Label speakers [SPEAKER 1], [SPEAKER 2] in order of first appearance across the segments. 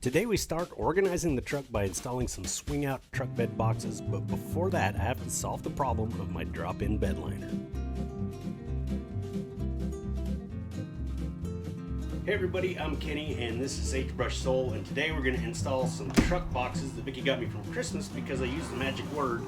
[SPEAKER 1] Today we start organizing the truck by installing some swing out truck bed boxes, but before that I have to solve the problem of my drop-in bed liner. Hey everybody, I'm Kenny and this is H-Brush Soul, and today we're going to install some truck boxes that Vicky got me from Christmas because I used the magic word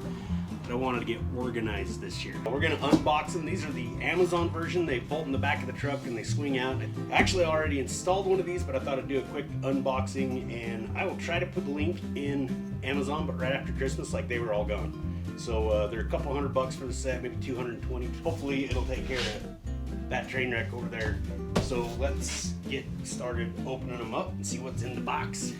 [SPEAKER 1] that I wanted to get organized this year. We're going to unbox them. These are the Amazon version. They bolt in the back of the truck and they swing out. I actually already installed one of these, but I thought I'd do a quick unboxing, and I will try to put the link in Amazon, but right after Christmas, like, they were all gone. So they're a couple $100 for the set, maybe 220. Hopefully it'll take care of that train wreck over there. So let's get started opening them up and see what's in the box.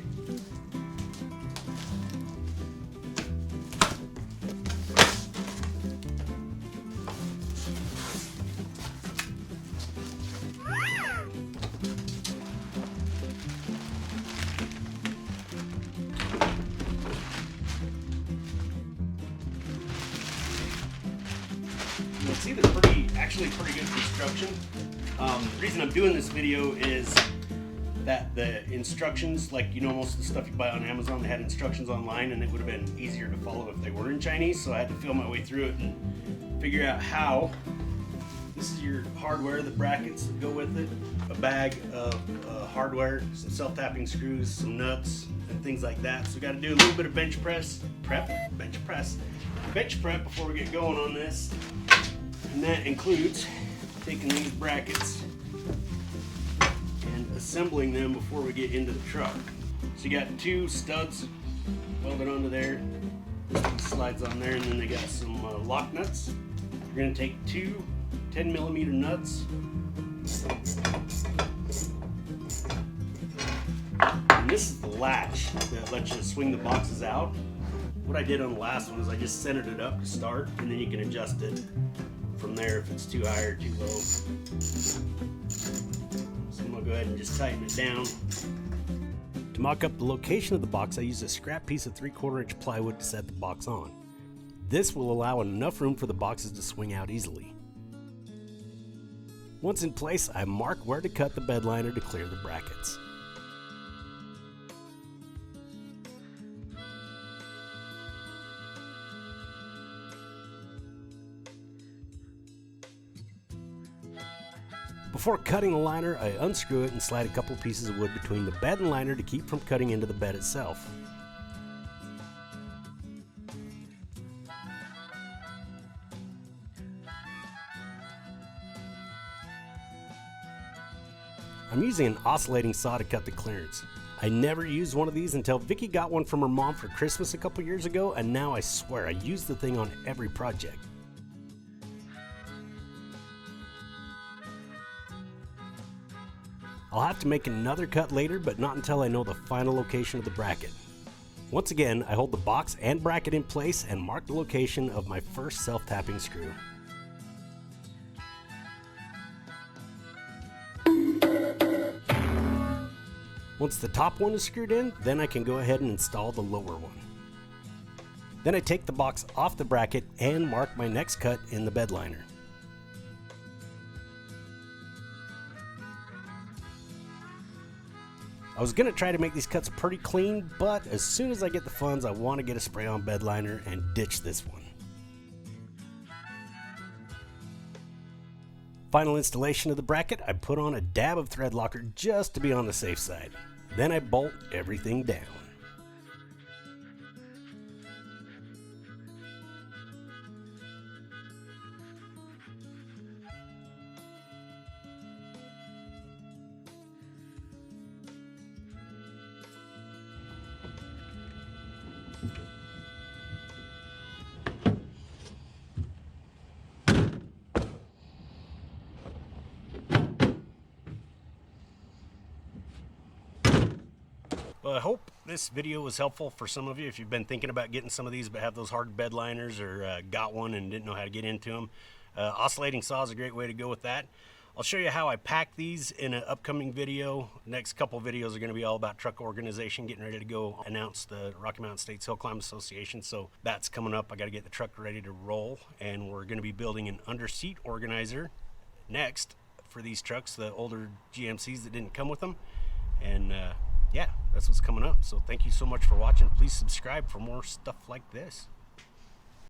[SPEAKER 1] You can see they're actually pretty good construction. The reason I'm doing this video is that the instructions, like, you know, most of the stuff you buy on Amazon, they had instructions online, and it would have been easier to follow if they were in Chinese, so I had to feel my way through it and figure out how. This is your hardware, the brackets that go with it, a bag of hardware, some self-tapping screws, some nuts, and things like that. So we got to do a little bit of bench prep before we get going on this, and that includes taking these brackets and assembling them before we get into the truck. So you got two studs welded onto there. This one slides on there, and then they got some lock nuts. You're going to take two 10mm nuts, and this is the latch that lets you swing the boxes out. What I did on the last one is I just centered it up to start, and then you can adjust it from there if it's too high or too low. So I'm going to go ahead and just tighten it down. To mock up the location of the box, I used a scrap piece of 3/4 inch plywood to set the box on. This will allow enough room for the boxes to swing out easily. Once in place, I mark where to cut the bed liner to clear the brackets. Before cutting the liner, I unscrew it and slide a couple pieces of wood between the bed and liner to keep from cutting into the bed itself. I'm using an oscillating saw to cut the clearance. I never used one of these until Vicky got one from her mom for Christmas a couple years ago, and now I swear I use the thing on every project. I'll have to make another cut later, but not until I know the final location of the bracket. Once again, I hold the box and bracket in place and mark the location of my first self-tapping screw. Once the top one is screwed in, then I can go ahead and install the lower one. Then I take the box off the bracket and mark my next cut in the bed liner. I was going to try to make these cuts pretty clean, but as soon as I get the funds, I want to get a spray-on bed liner and ditch this one. Final installation of the bracket, I put on a dab of thread locker just to be on the safe side. Then I bolt everything down. Well, I hope this video was helpful for some of you if you've been thinking about getting some of these but have those hard bed liners, or got one and didn't know how to get into them. Oscillating saw is a great way to go with that. I'll show you how I pack these in an upcoming video. Next couple videos are going to be all about truck organization, getting ready to go announce the Rocky Mountain States Hill Climb Association. So that's coming up. I got to get the truck ready to roll, and we're going to be building an under seat organizer next for these trucks, the older GMCs that didn't come with them. And yeah, that's what's coming up. So thank you so much for watching. Please subscribe for more stuff like this.